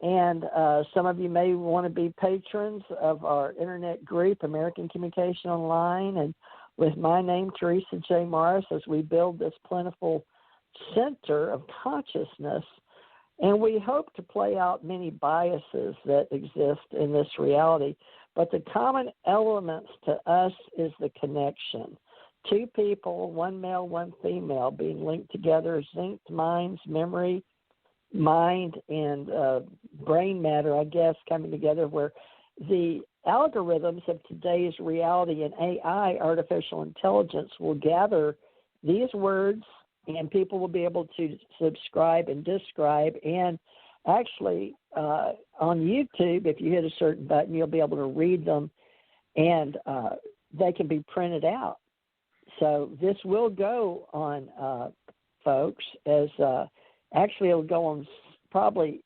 And some of you may want to be patrons of our internet group, American Communication Online, and with my name, Teresa J. Morris, as we build this plentiful center of consciousness. And we hope to play out many biases that exist in this reality. But the common elements to us is the connection. Two people, one male, one female, being linked together, synced minds, memory, mind, and brain matter, I guess, coming together, where the algorithms of today's reality and AI, artificial intelligence, will gather these words, and people will be able to subscribe and describe. And actually, on YouTube, if you hit a certain button, you'll be able to read them, and they can be printed out. So this will go on, folks, as actually it'll go on probably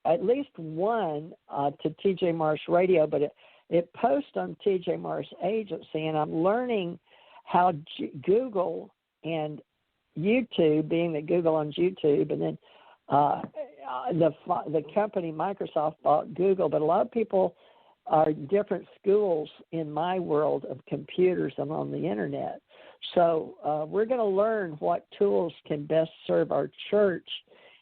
at least one to TJ Marsh Radio, but it posts on TJ Marsh Agency, and I'm learning how Google and YouTube, being that Google owns YouTube, and then the company Microsoft bought Google, but a lot of people are different schools in my world of computers and on the internet. So we're going to learn what tools can best serve our church,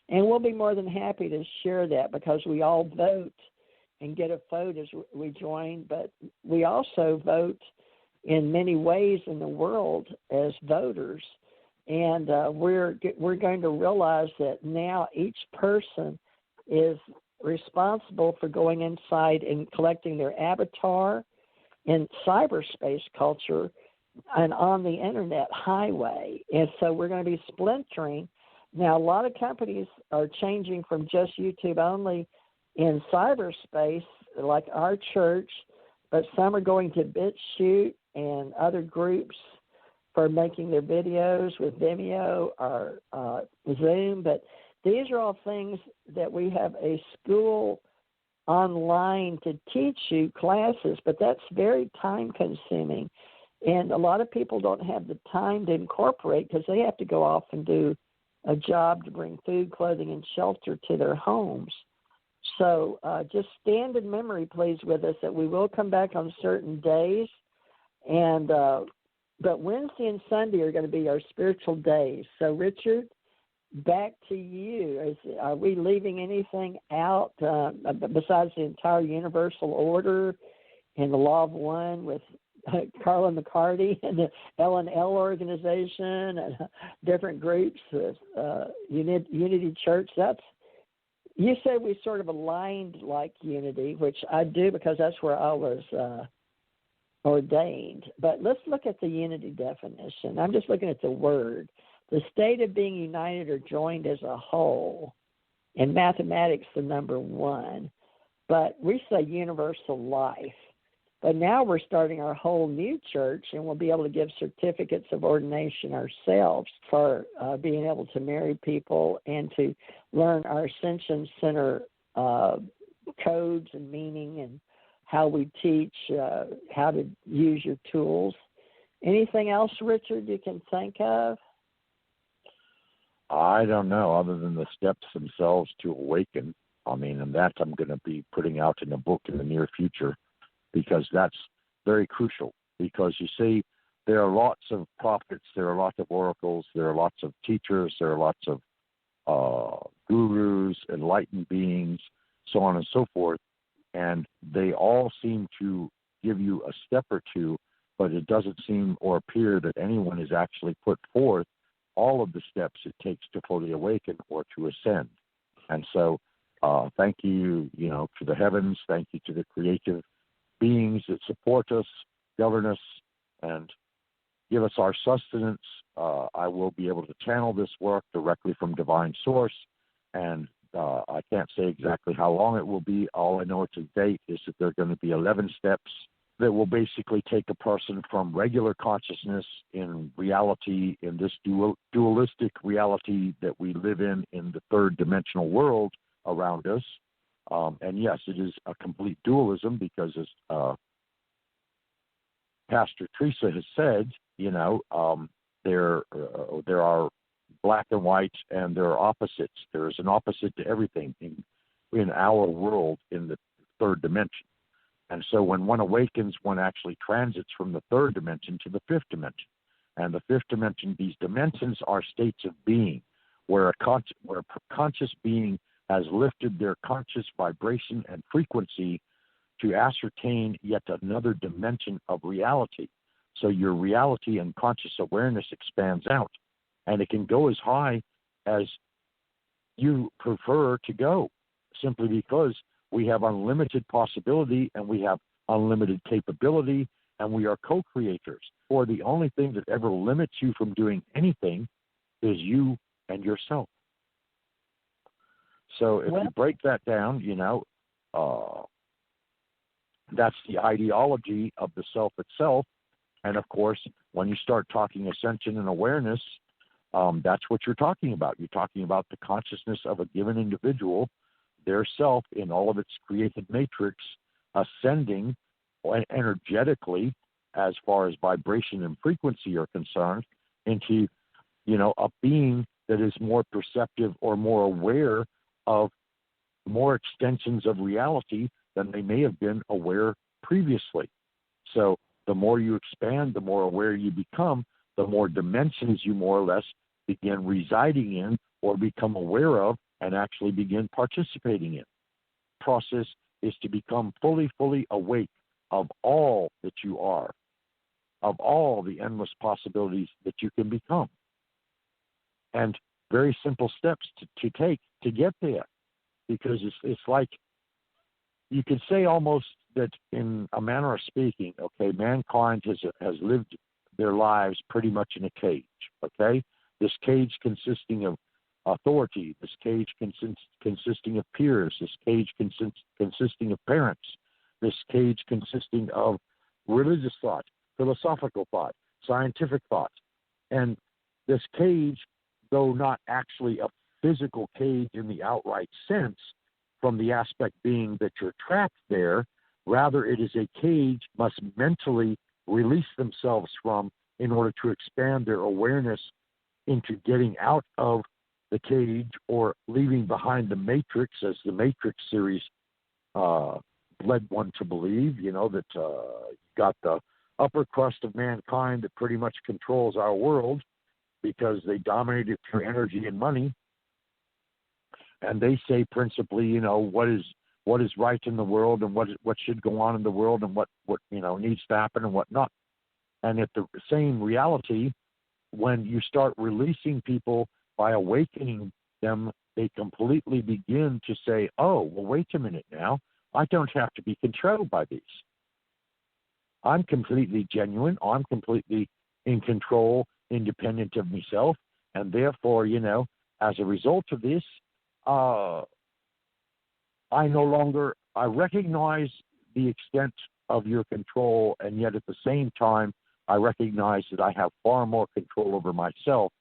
and we'll be more than happy to share that because we all vote and get a vote as we join, but we also vote in many ways in the world as voters. And we're going to realize that now each person is responsible for going inside and collecting their avatar in cyberspace culture and on the internet highway. And so we're going to be splintering. Now, a lot of companies are changing from just YouTube only in cyberspace, like our church, but some are going to BitChute and other groups for making their videos with Vimeo or Zoom. But these are all things that we have a school online to teach you classes, but that's very time-consuming. And a lot of people don't have the time to incorporate because they have to go off and do a job to bring food, clothing, and shelter to their homes. So just stand in memory, please, with us that we will come back on certain days. And but Wednesday and Sunday are going to be our spiritual days. So, Richard, back to you. Are we leaving anything out besides the entire universal order and the law of one with Carla McCarty and the L&L organization and different groups with Unity Church? You say we sort of aligned like Unity, which I do because that's where I was ordained. But let's look at the unity definition. I'm just looking at the word. The state of being united or joined as a whole. In mathematics, the number one. But we say universal life. But now we're starting our whole new church, and we'll be able to give certificates of ordination ourselves for being able to marry people and to learn our Ascension Center codes and meaning and how we teach how to use your tools. Anything else, Richard, you can think of? I don't know, other than the steps themselves to awaken. I mean, and that I'm going to be putting out in a book in the near future, because that's very crucial. Because you see, there are lots of prophets, there are lots of oracles, there are lots of teachers, there are lots of gurus, enlightened beings, so on and so forth, and they all seem to give you a step or two, but it doesn't seem or appear that anyone has actually put forth all of the steps it takes to fully awaken or to ascend. And so thank you, to the heavens, thank you to the creative beings that support us, govern us, and give us our sustenance. I will be able to channel this work directly from divine source, and I can't say exactly how long it will be. All I know to date is that there are going to be 11 steps that will basically take a person from regular consciousness in reality, in this dualistic reality that we live in the third dimensional world around us. And yes, it is a complete dualism because, as Pastor Teresa has said, there are black and white, and there are opposites. There is an opposite to everything. in our world in the third dimension. And so when one awakens, one actually transits from the third dimension to the fifth dimension. And the fifth dimension, these dimensions are states of being, where a conscious being has lifted their conscious vibration and frequency to ascertain yet another dimension of reality. So your reality and conscious awareness expands out, and it can go as high as you prefer to go, simply because we have unlimited possibility and we have unlimited capability, and we are co-creators. Or the only thing that ever limits you from doing anything is you and yourself. So if you break that down, that's the ideology of the self itself. And of course, when you start talking ascension and awareness, that's what you're talking about. You're talking about the consciousness of a given individual, their self in all of its created matrix, ascending energetically as far as vibration and frequency are concerned into, a being that is more perceptive or more aware of more extensions of reality than they may have been aware previously. So the more you expand, the more aware you become, the more dimensions you more or less begin residing in or become aware of and actually begin participating in. The process is to become fully awake of all that you are, of all the endless possibilities that you can become. And very simple steps to take to get there, because it's like you could say almost that in a manner of speaking, okay, mankind has lived their lives pretty much in a cage, okay? This cage consisting of authority, this cage consisting of peers, this cage consisting of parents, this cage consisting of religious thought, philosophical thought, scientific thought. And this cage, though not actually a physical cage in the outright sense, from the aspect being that you're trapped there, rather it is a cage must mentally release themselves from in order to expand their awareness into getting out of the cage or leaving behind the matrix, as the Matrix series led one to believe, that you got the upper crust of mankind that pretty much controls our world because they dominate it through energy and money. And they say principally, what is right in the world and what should go on in the world and what needs to happen and what not. And at the same reality, when you start releasing people by awakening them, they completely begin to say, oh, well, wait a minute now. I don't have to be controlled by these. I'm completely genuine. I'm completely in control, independent of myself. And therefore, as a result of this, I recognize the extent of your control, and yet at the same time, I recognize that I have far more control over myself.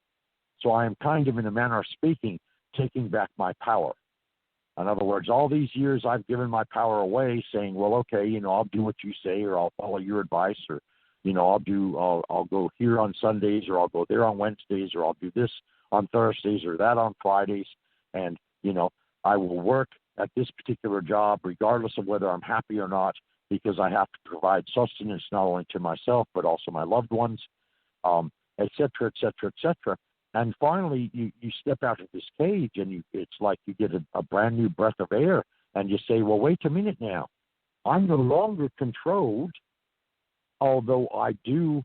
So I am kind of, in a manner of speaking, taking back my power. In other words, all these years I've given my power away, saying, well, okay, I'll do what you say, or I'll follow your advice, or, I'll go here on Sundays, or I'll go there on Wednesdays, or I'll do this on Thursdays, or that on Fridays. And, I will work at this particular job regardless of whether I'm happy or not, because I have to provide sustenance not only to myself but also my loved ones, et cetera, et cetera, et cetera. And finally, you step out of this cage, and it's like you get a brand new breath of air, and you say, well, wait a minute now. I'm no longer controlled, although I do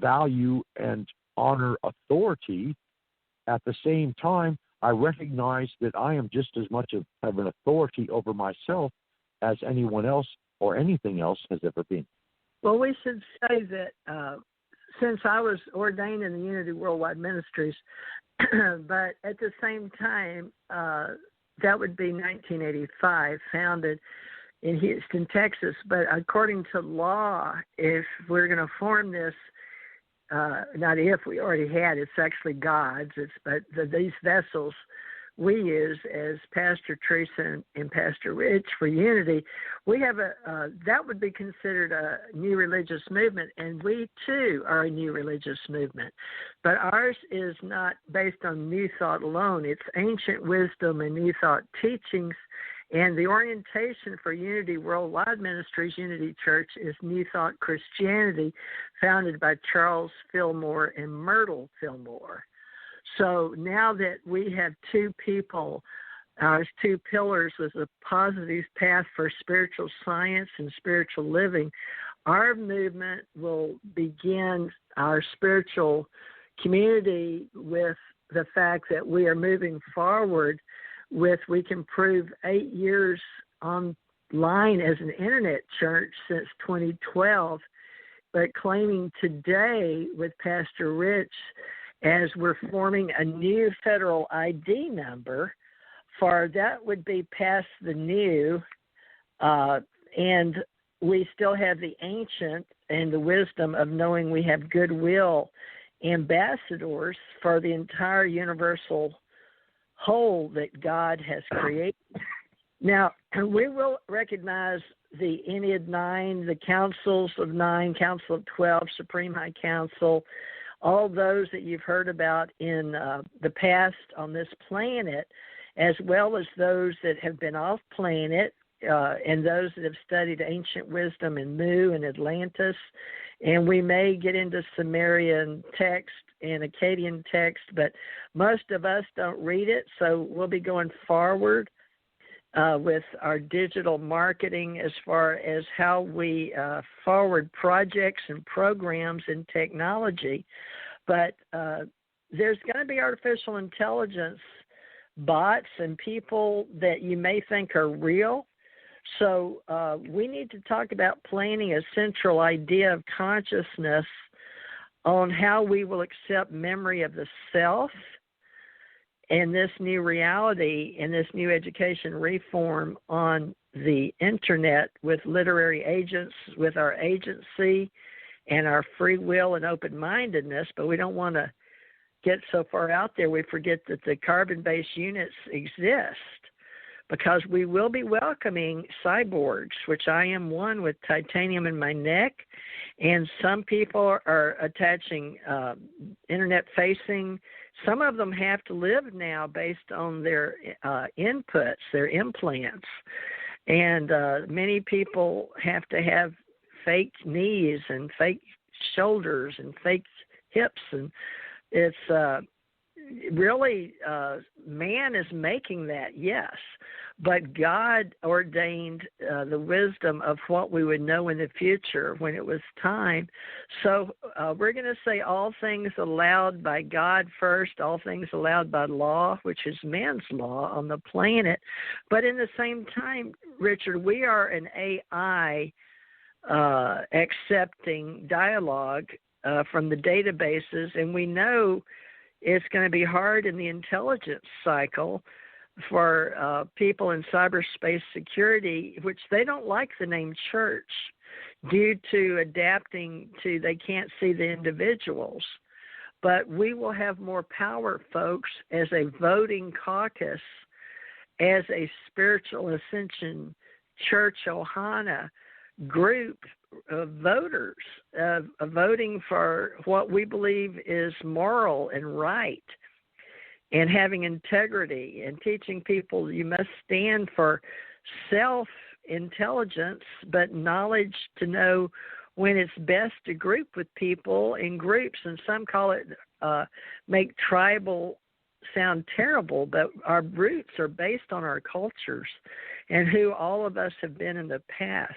value and honor authority. At the same time, I recognize that I am just as much of an authority over myself as anyone else or anything else has ever been. Well, we should say that since I was ordained in the Unity Worldwide Ministries, but at the same time, that would be 1985, founded in Houston, Texas. But according to law, if we're going to form this, not if, we already had, it's actually God's, but these vessels we use as Pastor Teresa and Pastor Rich for unity, we have that would be considered a new religious movement, and we too are a new religious movement. But ours is not based on new thought alone. It's ancient wisdom and new thought teachings. And the orientation for Unity Worldwide Ministries, Unity Church, is New Thought Christianity, founded by Charles Fillmore and Myrtle Fillmore. So now that we have two people, our two pillars with a positive path for spiritual science and spiritual living, our movement will begin our spiritual community with the fact that we are moving forward with, we can prove 8 years online as an internet church since 2012, but claiming today with Pastor Rich, as we're forming a new federal ID number for that would be past the new, and we still have the ancient and the wisdom of knowing we have goodwill ambassadors for the entire universal whole that God has created. Now, we will recognize the Ennead 9, the Councils of 9, Council of 12, Supreme High Council, all those that you've heard about in the past on this planet, as well as those that have been off planet, and those that have studied ancient wisdom in Mu and Atlantis. And we may get into Sumerian text and Akkadian text, but most of us don't read it, so we'll be going forward with our digital marketing as far as how we forward projects and programs and technology. But there's going to be artificial intelligence bots and people that you may think are real. So we need to talk about planning a central idea of consciousness on how we will accept memory of the self and this new reality and this new education reform on the internet with literary agents, with our agency and our free will and open-mindedness. But we don't want to get so far out there we forget that the carbon-based units exist, because we will be welcoming cyborgs, which I am one with titanium in my neck, and some people are attaching internet-facing. Some of them have to live now based on their inputs, their implants, and many people have to have fake knees and fake shoulders and fake hips, and it's really man is making that, yes, but God ordained the wisdom of what we would know in the future when it was time. So we're going to say all things allowed by God first, all things allowed by law, which is man's law on the planet. But in the same time, Richard, we are an AI accepting dialogue from the databases, and we know it's going to be hard in the intelligence cycle for people in cyberspace security, which they don't like the name church due to adapting to they can't see the individuals. But we will have more power, folks, as a voting caucus, as a spiritual Ascension Church Ohana group of voters, voting for what we believe is moral and right, and having integrity, and teaching people you must stand for self-intelligence, but knowledge to know when it's best to group with people in groups. And some call it, make tribal sound terrible, but our roots are based on our cultures and who all of us have been in the past.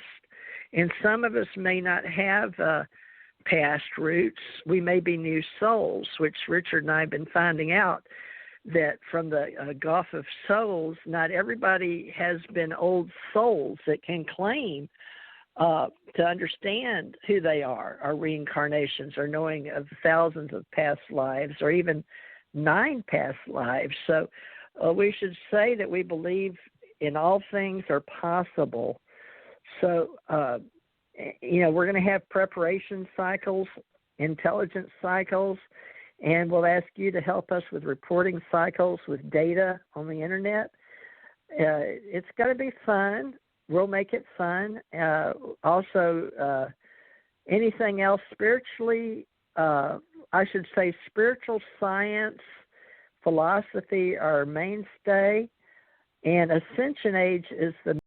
And some of us may not have past roots. We may be new souls, which Richard and I have been finding out that from the Gulf of Souls, not everybody has been old souls that can claim to understand who they are, or reincarnations, or knowing of thousands of past lives, or even 9 past lives. So we should say that we believe in all things are possible. So, we're going to have preparation cycles, intelligence cycles, and we'll ask you to help us with reporting cycles with data on the internet. It's going to be fun. We'll make it fun. Also, anything else spiritually, I should say spiritual science, philosophy are mainstay, and Ascension Age is the